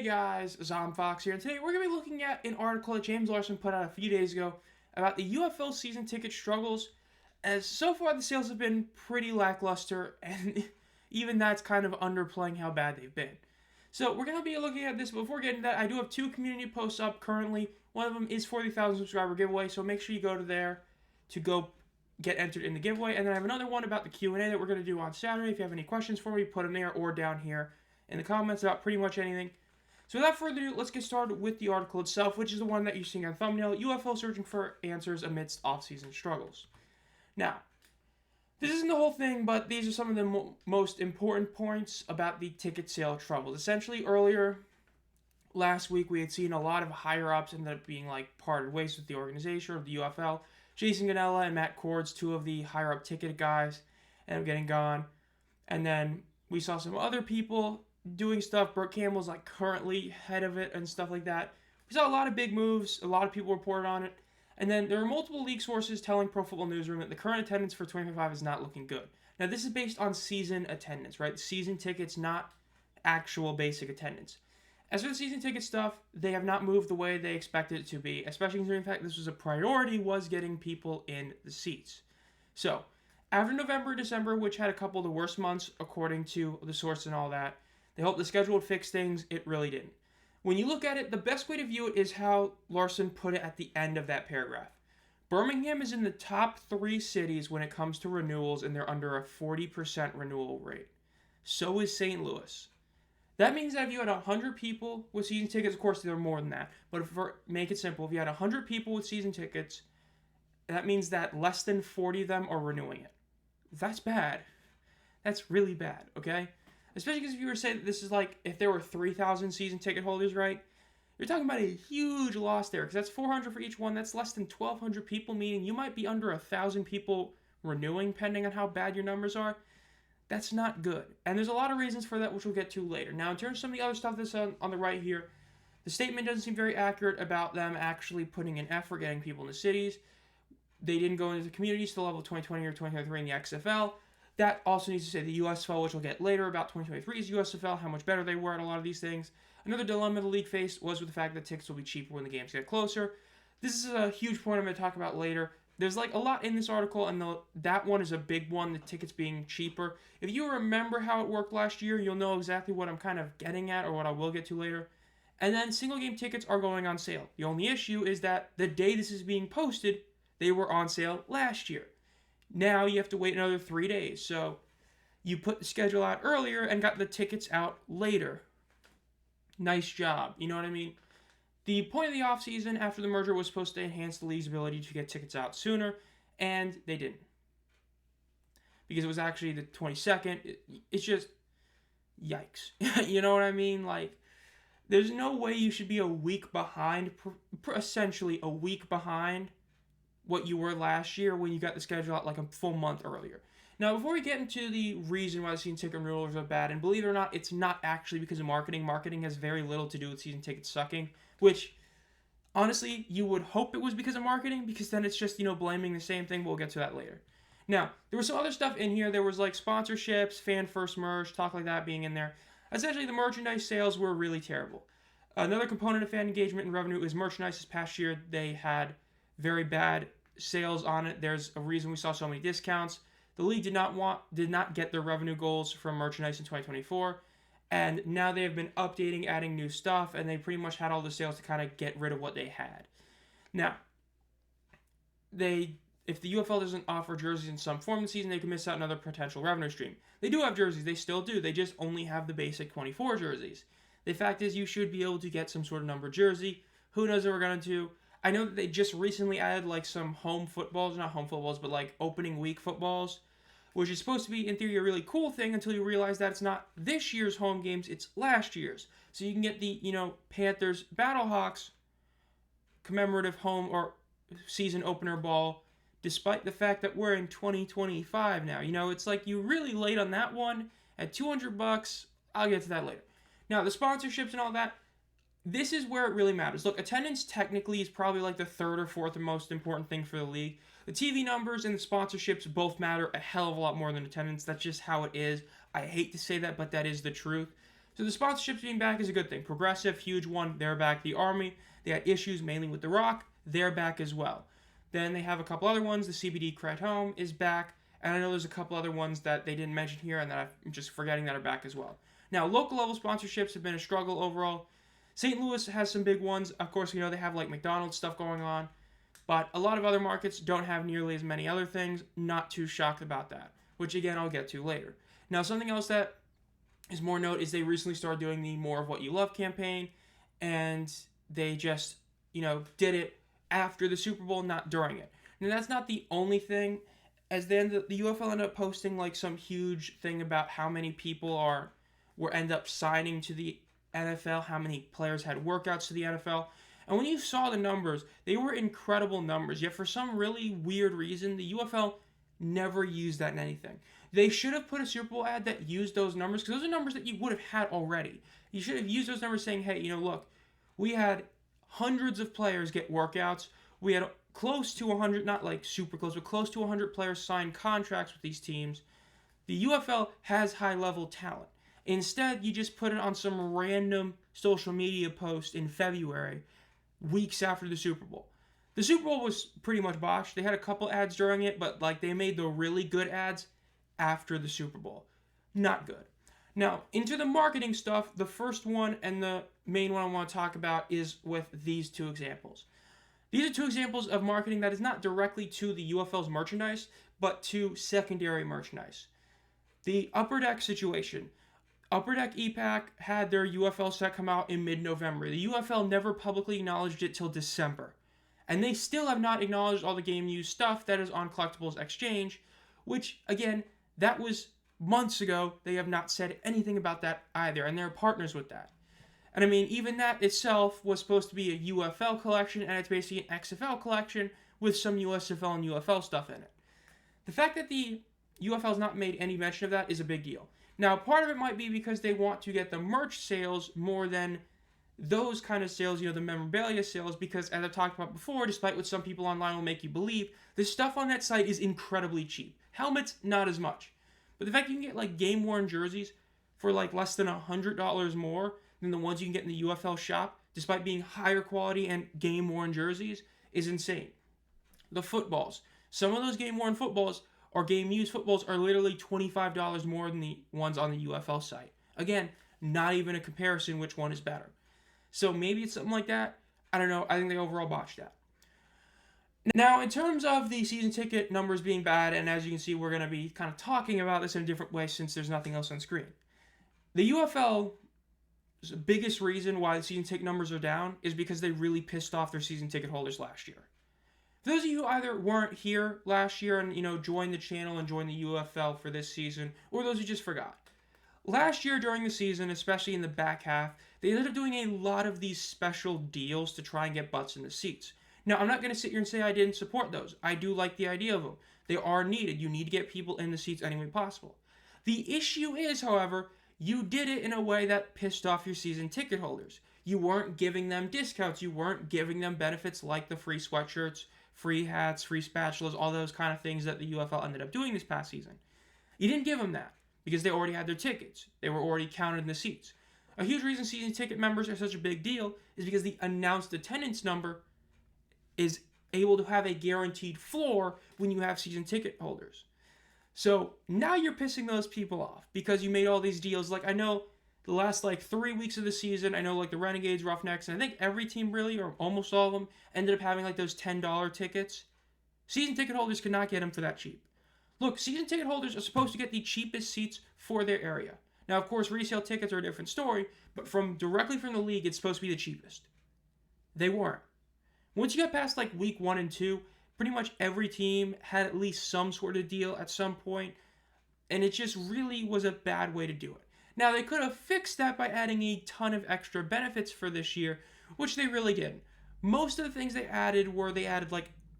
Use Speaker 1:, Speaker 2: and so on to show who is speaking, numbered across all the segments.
Speaker 1: Hey guys, Zom Fox here, and today we're going to be looking at an article that James Larsen put out a few days ago about the UFL season ticket struggles, as so far the sales have been pretty lackluster, and even that's kind of underplaying how bad they've been. So we're going to be looking at this. Before getting to that, I do have two community posts up currently. One of them is for the 1,000 subscriber giveaway, so make sure you go to there to go get entered in the giveaway. And then I have another one about the Q&A that we're going to do on Saturday. If you have any questions for me, put them there or down here in the comments about pretty much anything. So without further ado, let's get started with the article itself, which is the one that you're seeing on thumbnail, UFL searching for answers amidst off-season struggles. Now, this isn't the whole thing, but these are some of the most important points about the ticket sale troubles. Essentially, earlier last week, we had seen a lot of higher-ups end up being parted ways with the organization of the UFL. Jason Ganella and Matt Cords, two of the higher-up ticket guys, end up getting gone. And then we saw some other people doing stuff. Burt Campbell's currently head of it and stuff like that. We saw a lot of big moves. A lot of people reported on it. And then there are multiple league sources telling Pro Football Newsroom that the current attendance for 2025 is not looking good. Now, this is based on season attendance, right? Season tickets, not actual basic attendance. As for the season ticket stuff, they have not moved the way they expected it to be, especially considering the fact this was a priority, was getting people in the seats. So, after November, December, which had a couple of the worst months according to the source and all that, they hoped the schedule would fix things. It really didn't. When you look at it, the best way to view it is how Larson put it at the end of that paragraph. Birmingham is in the top 3 cities when it comes to renewals, and they're under a 40% renewal rate. So is St. Louis. That means that if you had 100 people with season tickets, of course there are more than that, but make it simple, if you had 100 people with season tickets, that means that less than 40 of them are renewing it. That's bad. That's really bad, okay? Especially because if you were saying that this is if there were 3,000 season ticket holders, right? You're talking about a huge loss there, because that's 400 for each one. That's less than 1,200 people, meaning you might be under 1,000 people renewing, depending on how bad your numbers are. That's not good. And there's a lot of reasons for that, which we'll get to later. Now, in terms of some of the other stuff that's on the right here, the statement doesn't seem very accurate about them actually putting in effort getting people in the cities. They didn't go into the communities to the level of 2020 or 2023 in the XFL. That also needs to say the USFL, which we'll get later about 2023's USFL, how much better they were at a lot of these things. Another dilemma the league faced was with the fact that tickets will be cheaper when the games get closer. This is a huge point I'm going to talk about later. There's a lot in this article, and that one is a big one, the tickets being cheaper. If you remember how it worked last year, you'll know exactly what I'm kind of getting at, or what I will get to later. And then single game tickets are going on sale. The only issue is that the day this is being posted, they were on sale last year. Now you have to wait another 3 days. So you put the schedule out earlier and got the tickets out later. Nice job. You know what I mean? The point of the offseason after the merger was supposed to enhance the league's ability to get tickets out sooner, and they didn't. Because it was actually the 22nd. It's just, yikes. You know what I mean? There's no way you should be a week behind, essentially a week behind what you were last year when you got the schedule out a full month earlier. Now, before we get into the reason why the season ticket renewals are bad, and believe it or not, it's not actually because of marketing. Marketing has very little to do with season tickets sucking, which, honestly, you would hope it was because of marketing, because then it's just, blaming the same thing. We'll get to that later. Now, there was some other stuff in here. There was, sponsorships, fan-first merch, talk like that being in there. Essentially, the merchandise sales were really terrible. Another component of fan engagement and revenue is merchandise. This past year, they had very bad sales on it. There's a reason we saw so many discounts. The league did not get their revenue goals from merchandise in 2024, and now they have been updating, adding new stuff, and they pretty much had all the sales to kind of get rid of what they had. Now, if the UFL doesn't offer jerseys in some form this season, they could miss out another potential revenue stream. They do have jerseys, they still do. They just only have the basic 24 jerseys. The fact is, you should be able to get some sort of number jersey. Who knows if we're going to? I know that they just recently added some home footballs, not home footballs, but opening week footballs, which is supposed to be, in theory, a really cool thing until you realize that it's not this year's home games, it's last year's. So you can get the, Panthers Battlehawks commemorative home or season opener ball, despite the fact that we're in 2025 now. It's you really late on that one at $200. I'll get to that later. Now, the sponsorships and all that, this is where it really matters. Look, attendance technically is probably the third or fourth most important thing for the league. The TV numbers and the sponsorships both matter a hell of a lot more than attendance. That's just how it is. I hate to say that, but that is the truth. So the sponsorships being back is a good thing. Progressive, huge one, they're back. The Army, they had issues mainly with The Rock, they're back as well. Then they have a couple other ones. The CBD Credit Home is back. And I know there's a couple other ones that they didn't mention here and that I'm just forgetting that are back as well. Now, local level sponsorships have been a struggle overall. St. Louis has some big ones. Of course, they have like McDonald's stuff going on. But a lot of other markets don't have nearly as many other things. Not too shocked about that, which again, I'll get to later. Now, something else that is more note is they recently started doing the More of What You Love campaign. And they just, did it after the Super Bowl, not during it. Now, that's not the only thing. As then the UFL ended up posting like some huge thing about how many people were end up signing to the NFL, how many players had workouts to the NFL. And when you saw the numbers, they were incredible numbers. Yet for some really weird reason, the UFL never used that in anything. They should have put a Super Bowl ad that used those numbers, because those are numbers that you would have had already. You should have used those numbers saying, hey, look, we had hundreds of players get workouts. We had close to 100, not like super close, but close to 100 players sign contracts with these teams. The UFL has high-level talent. Instead, you just put it on some random social media post in February, weeks after the Super Bowl. The Super Bowl was pretty much botched. They had a couple ads during it, but they made the really good ads after the Super Bowl. Not good. Now, into the marketing stuff, the first one and the main one I want to talk about is with these two examples. These are two examples of marketing that is not directly to the UFL's merchandise, but to secondary merchandise. The Upper Deck situation. Upper Deck EPAC had their UFL set come out in mid-November. The UFL never publicly acknowledged it till December. And they still have not acknowledged all the game news stuff that is on Collectibles Exchange, which, again, that was months ago. They have not said anything about that either, and they're partners with that. And I mean, even that itself was supposed to be a UFL collection, and it's basically an XFL collection with some USFL and UFL stuff in it. The fact that the UFL has not made any mention of that is a big deal. Now, part of it might be because they want to get the merch sales more than those kind of sales, the memorabilia sales, because as I've talked about before, despite what some people online will make you believe, the stuff on that site is incredibly cheap. Helmets, not as much. But the fact you can get like game-worn jerseys for like less than $100 more than the ones you can get in the UFL shop, despite being higher quality and game-worn jerseys, is insane. The footballs. Some of those game-worn footballs or game-used footballs are literally $25 more than the ones on the UFL site. Again, not even a comparison which one is better. So maybe it's something like that. I don't know. I think they overall botched that. Now, in terms of the season ticket numbers being bad, and as you can see, we're going to be kind of talking about this in a different way since there's nothing else on screen. The UFL biggest reason why the season ticket numbers are down is because they really pissed off their season ticket holders last year. For those of you who either weren't here last year and joined the channel and joined the UFL for this season, or those who just forgot. Last year during the season, especially in the back half, they ended up doing a lot of these special deals to try and get butts in the seats. Now, I'm not going to sit here and say I didn't support those. I do like the idea of them. They are needed. You need to get people in the seats any way possible. The issue is, however, you did it in a way that pissed off your season ticket holders. You weren't giving them discounts. You weren't giving them benefits like the free sweatshirts, free hats, free spatulas, all those kind of things that the UFL ended up doing this past season. You didn't give them that because they already had their tickets. They were already counted in the seats. A huge reason season ticket members are such a big deal is because the announced attendance number is able to have a guaranteed floor when you have season ticket holders. So now you're pissing those people off because you made all these deals. Like I know the last 3 weeks of the season, I know the Renegades, Roughnecks, and I think every team really, or almost all of them, ended up having those $10 tickets. Season ticket holders could not get them for that cheap. Look, season ticket holders are supposed to get the cheapest seats for their area. Now, of course, resale tickets are a different story, but directly from the league, it's supposed to be the cheapest. They weren't. Once you got past week 1 and 2, pretty much every team had at least some sort of deal at some point, and it just really was a bad way to do it. Now, they could have fixed that by adding a ton of extra benefits for this year, which they really didn't. Most of the things they added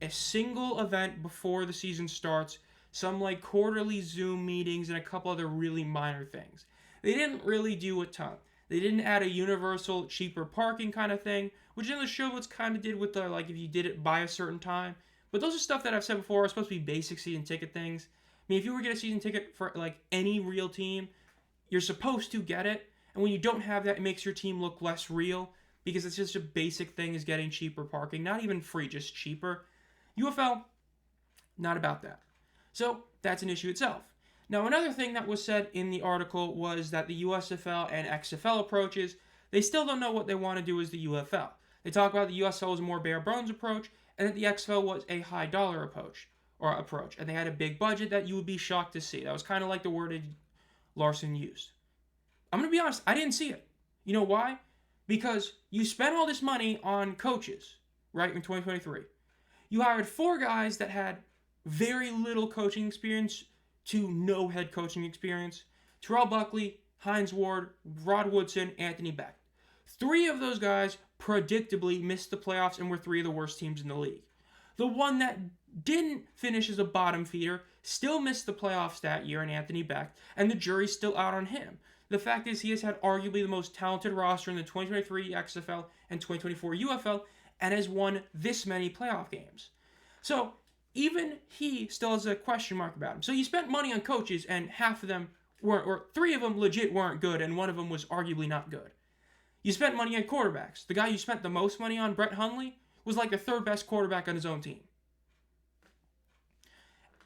Speaker 1: a single event before the season starts, some quarterly Zoom meetings, and a couple other really minor things. They didn't really do a ton. They didn't add a universal cheaper parking kind of thing, which in the Showboats kind of did with the if you did it by a certain time. But those are stuff that I've said before are supposed to be basic season ticket things. I mean, if you were to get a season ticket for any real team, you're supposed to get it. And when you don't have that, it makes your team look less real because it's just a basic thing is getting cheaper parking. Not even free, just cheaper. UFL, not about that. So that's an issue itself. Now, another thing that was said in the article was that the USFL and XFL approaches, they still don't know what they want to do as the UFL. They talk about the USFL was a more bare bones approach, and that the XFL was a high dollar approach, and they had a big budget that you would be shocked to see. That was kind of like the wordage Larsen used. I'm going to be honest, I didn't see it. You know why? Because you spent all this money on coaches, right, in 2023. You hired 4 guys that had very little coaching experience to no head coaching experience. Terrell Buckley, Hines Ward, Rod Woodson, Anthony Beck. 3 of those guys predictably missed the playoffs and were 3 of the worst teams in the league. The one that didn't finish as a bottom feeder still missed the playoffs that year in Anthony Beck, and the jury's still out on him. The fact is he has had arguably the most talented roster in the 2023 XFL and 2024 UFL and has won this many playoff games. So even he still has a question mark about him. So you spent money on coaches and half of them weren't, or 3 of them legit weren't good and one of them was arguably not good. You spent money on quarterbacks. The guy you spent the most money on, Brett Hundley, was like the 3rd best quarterback on his own team.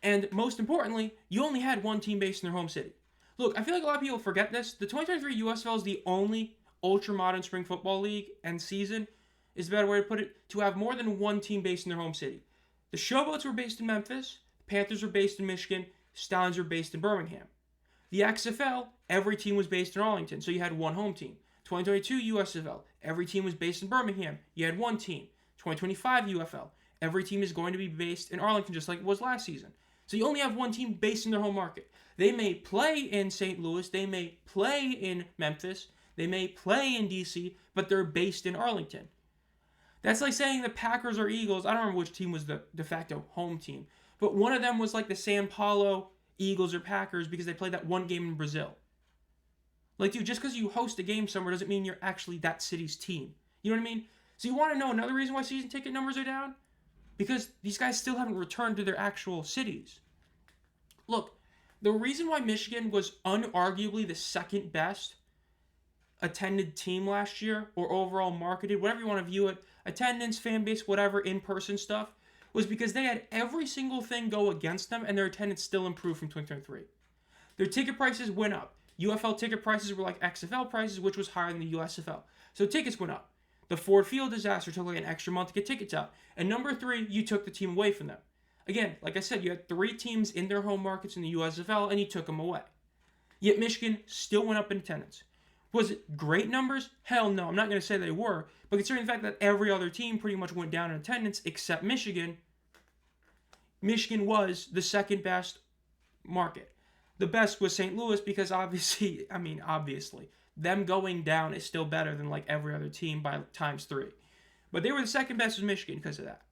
Speaker 1: And most importantly, you only had one team based in their home city. Look, I feel like a lot of people forget this. The 2023 USFL is the only ultra-modern spring football league and season, is the better way to put it, to have more than one team based in their home city. The Showboats were based in Memphis, the Panthers were based in Michigan, Stallions were based in Birmingham. The XFL, every team was based in Arlington, so you had one home team. 2022 USFL, every team was based in Birmingham, you had one team. 2025 UFL, every team is going to be based in Arlington just like it was last season. So you only have one team based in their home market. They may play in St. Louis, they may play in Memphis, they may play in DC, but they're based in Arlington. That's like saying the Packers or Eagles, I don't remember which team was the de facto home team, but one of them was like the Sao Paulo Eagles or Packers because they played that one game in Brazil. Like, dude, just because you host a game somewhere doesn't mean you're actually that city's team. You know what I mean? So you want to know another reason why season ticket numbers are down? Because these guys still haven't returned to their actual cities. Look, the reason why Michigan was unarguably the 2nd best attended team last year, or overall marketed, whatever you want to view it, attendance, fan base, whatever, in-person stuff, was because they had every single thing go against them and their attendance still improved from 2023. Their ticket prices went up. UFL ticket prices were like XFL prices, which was higher than the USFL. So tickets went up. The Ford Field disaster took like an extra month to get tickets out. And number 3, you took the team away from them. Again, like I said, you had 3 teams in their home markets in the USFL, and you took them away. Yet Michigan still went up in attendance. Was it great numbers? Hell no, I'm not going to say they were. But considering the fact that every other team pretty much went down in attendance except Michigan, Michigan was the 2nd best market. The best was St. Louis because obviously, them going down is still better than like every other team by times 3. But they were the 2nd best was Michigan because of that.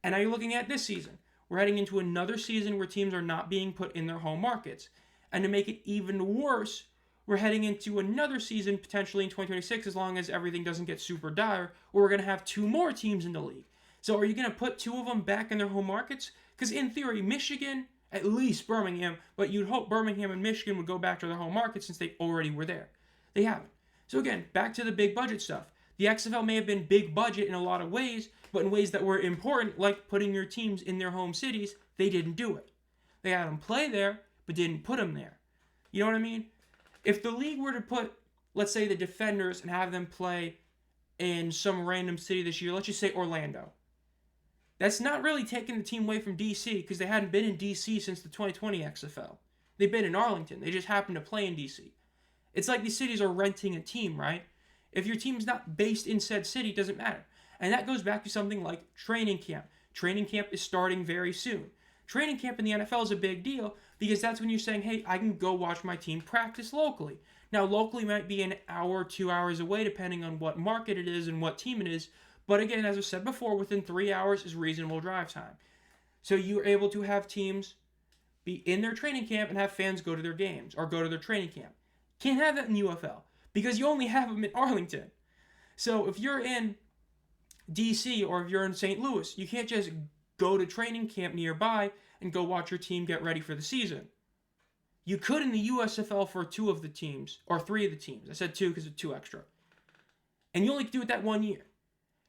Speaker 1: And now you're looking at this season. We're heading into another season where teams are not being put in their home markets. And to make it even worse, we're heading into another season potentially in 2026 as long as everything doesn't get super dire, where we're going to have 2 more teams in the league. So are you going to put 2 of them back in their home markets? Because in theory, Michigan, at least Birmingham, but you'd hope Birmingham and Michigan would go back to their home market since they already were there. They haven't. So again, back to the big budget stuff. The XFL may have been big budget in a lot of ways, but in ways that were important, like putting your teams in their home cities, they didn't do it. They had them play there, but didn't put them there. You know what I mean? If the league were to put, let's say, the Defenders and have them play in some random city this year, let's just say Orlando, that's not really taking the team away from DC because they hadn't been in DC since the 2020 XFL. They've been in Arlington. They just happened to play in DC. It's like these cities are renting a team, right? If your team's not based in said city, it doesn't matter. And that goes back to something like training camp. Training camp is starting very soon. Training camp in the NFL is a big deal because that's when you're saying, hey, I can go watch my team practice locally. Now, locally might be an hour, 2 hours away, depending on what market it is and what team it is. But again, as I said before, within 3 hours is reasonable drive time. So you're able to have teams be in their training camp and have fans go to their games or go to their training camp. Can't have that in UFL because you only have them in Arlington. So if you're in DC or if you're in St. Louis, you can't just go to training camp nearby and go watch your team get ready for the season. You could in the USFL for 2 of the teams, or 3 of the teams. I said 2 because of 2 extra. And you only do it that 1 year.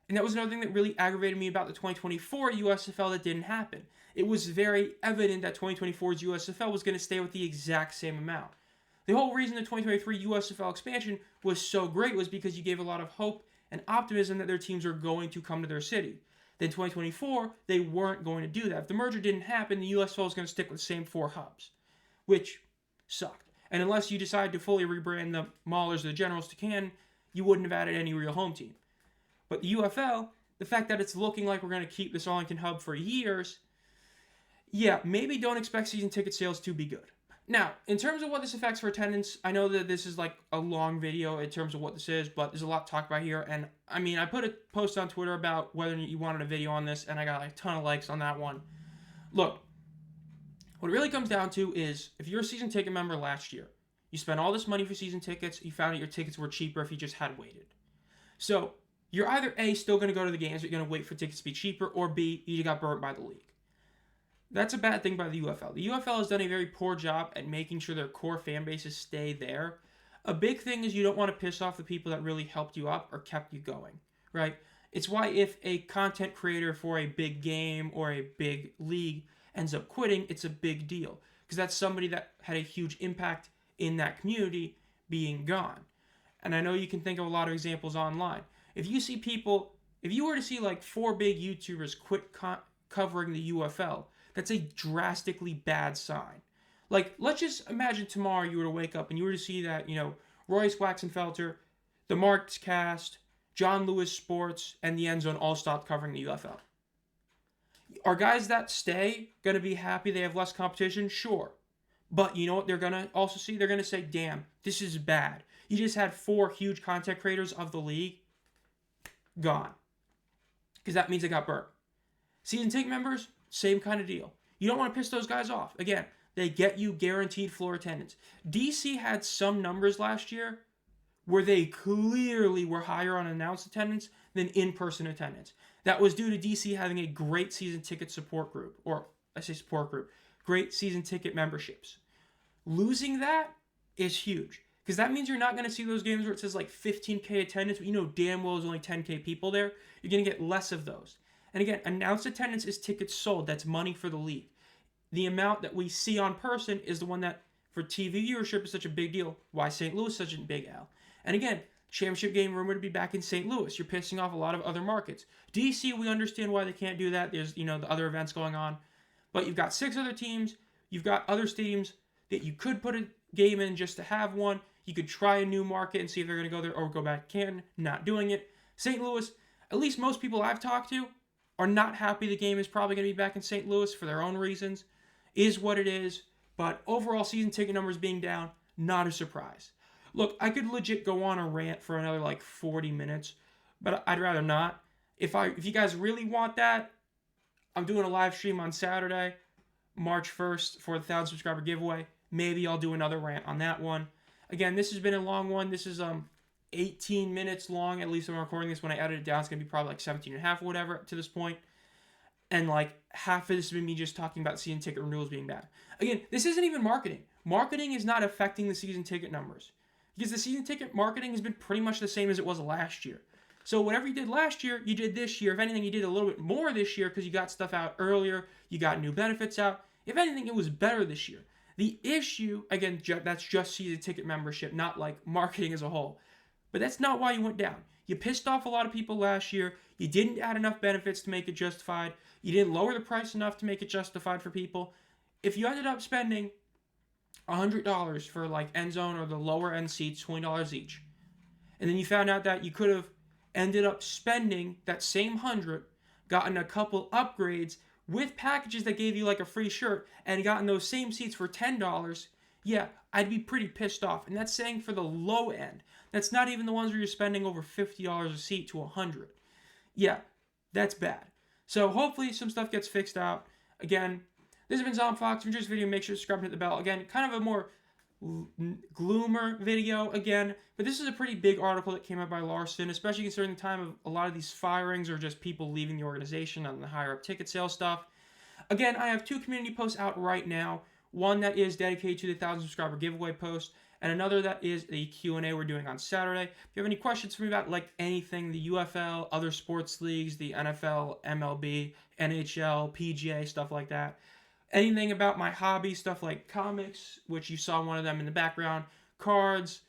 Speaker 1: And that was another thing that really aggravated me about the 2024 USFL that didn't happen. It was very evident that 2024's USFL was going to stay with the exact same amount. The whole reason the 2023 USFL expansion was so great was because you gave a lot of hope and optimism that their teams were going to come to their city. Then 2024, they weren't going to do that. If the merger didn't happen, the USFL was going to stick with the same 4 hubs, which sucked. And unless you decide to fully rebrand the Maulers or the Generals to Canton, you wouldn't have added any real home team. But the UFL, the fact that it's looking like we're going to keep this Arlington hub for years, yeah, maybe don't expect season ticket sales to be good. Now, in terms of what this affects for attendance, I know that this is like a long video in terms of what this is, but there's a lot to talk about here. And I mean, I put a post on Twitter about whether you wanted a video on this, and I got like a ton of likes on that one. Look, what it really comes down to is if you're a season ticket member last year, you spent all this money for season tickets, you found out your tickets were cheaper if you just had waited. So you're either A, still going to go to the games, but you're going to wait for tickets to be cheaper, or B, you got burnt by the league. That's a bad thing by the UFL. The UFL has done a very poor job at making sure their core fan bases stay there. A big thing is you don't want to piss off the people that really helped you up or kept you going, right? It's why if a content creator for a big game or a big league ends up quitting, it's a big deal. Because that's somebody that had a huge impact in that community being gone. And I know you can think of a lot of examples online. If you were to see like 4 big YouTubers quit covering the UFL, that's a drastically bad sign. Like, let's just imagine tomorrow you were to wake up and you were to see that, Royce Waxenfelter, the Marks Cast, John Lewis Sports, and the End Zone all stopped covering the UFL. Are guys that stay going to be happy they have less competition? Sure. But you know what they're going to also see? They're going to say, damn, this is bad. You just had 4 huge content creators of the league gone. Because that means they got burnt. Season ticket members, same kind of deal. You don't want to piss those guys off. Again, they get you guaranteed floor attendance. DC had some numbers last year where they clearly were higher on announced attendance than in-person attendance. That was due to DC having a great season ticket support group, great season ticket memberships. Losing that is huge because that means you're not going to see those games where it says like 15K attendance, but you know damn well there's only 10K people there. You're going to get less of those. And again, announced attendance is tickets sold. That's money for the league. The amount that we see on person is the one that, for TV viewership, is such a big deal. Why St. Louis is such a big L. And again, championship game rumored to be back in St. Louis. You're pissing off a lot of other markets. DC, we understand why they can't do that. There's, the other events going on. But you've got 6 other teams. You've got other stadiums that you could put a game in just to have one. You could try a new market and see if they're going to go there or go back to Canton. Not doing it. St. Louis, at least most people I've talked to, are not happy the game is probably going to be back in St. Louis for their own reasons. Is what it is. But overall season ticket numbers being down, not a surprise. Look, I could legit go on a rant for another like 40 minutes, but I'd rather not. If you guys really want that, I'm doing a live stream on Saturday, March 1st for the 1,000 subscriber giveaway. Maybe I'll do another rant on that one. Again, this has been a long one. This is 18 minutes long, at least when I'm recording this. When I edit it down, it's going to be probably like 17 and a half or whatever to this point. And like half of this has been me just talking about season ticket renewals being bad. Again, this isn't even marketing. Marketing is not affecting the season ticket numbers. Because the season ticket marketing has been pretty much the same as it was last year. So whatever you did last year, you did this year. If anything, you did a little bit more this year because you got stuff out earlier. You got new benefits out. If anything, it was better this year. The issue, again, that's just season ticket membership, not like marketing as a whole. But that's not why you went down. You pissed off a lot of people last year. You didn't add enough benefits to make it justified. You didn't lower the price enough to make it justified for people. If you ended up spending $100 for like end zone or the lower end seats, $20 each, and then you found out that you could have ended up spending that same 100, gotten a couple upgrades with packages that gave you like a free shirt, and gotten those same seats for $10, yeah, I'd be pretty pissed off. And that's saying for the low end. That's not even the ones where you're spending over $50 a seat to $100. Yeah, that's bad. So hopefully some stuff gets fixed out. Again, this has been Zom Fox. If you enjoyed this video, make sure to subscribe and hit the bell. Again, kind of a more gloomer video again, but this is a pretty big article that came out by Larsen, especially considering the time of a lot of these firings or just people leaving the organization on the higher up ticket sales stuff. Again, I have 2 community posts out right now. One that is dedicated to the 1,000 subscriber giveaway post, and another that is a Q&A we're doing on Saturday. If you have any questions for me about like anything, the UFL, other sports leagues, the NFL, MLB, NHL, PGA, stuff like that, anything about my hobby, stuff like comics, which you saw one of them in the background, cards,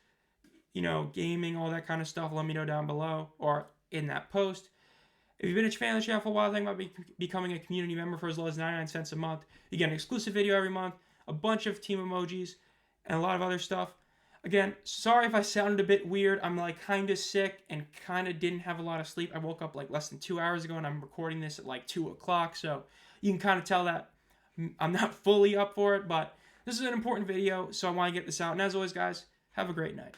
Speaker 1: gaming, all that kind of stuff, let me know down below or in that post. If you've been a fan of the channel for a while, think about becoming a community member for as low as 99 cents a month. You get an exclusive video every month, a bunch of team emojis, and a lot of other stuff. Again, sorry if I sounded a bit weird. I'm like kind of sick and kind of didn't have a lot of sleep. I woke up like less than 2 hours ago and I'm recording this at like 2 o'clock. So you can kind of tell that I'm not fully up for it, but this is an important video, so I want to get this out. And as always, guys, have a great night.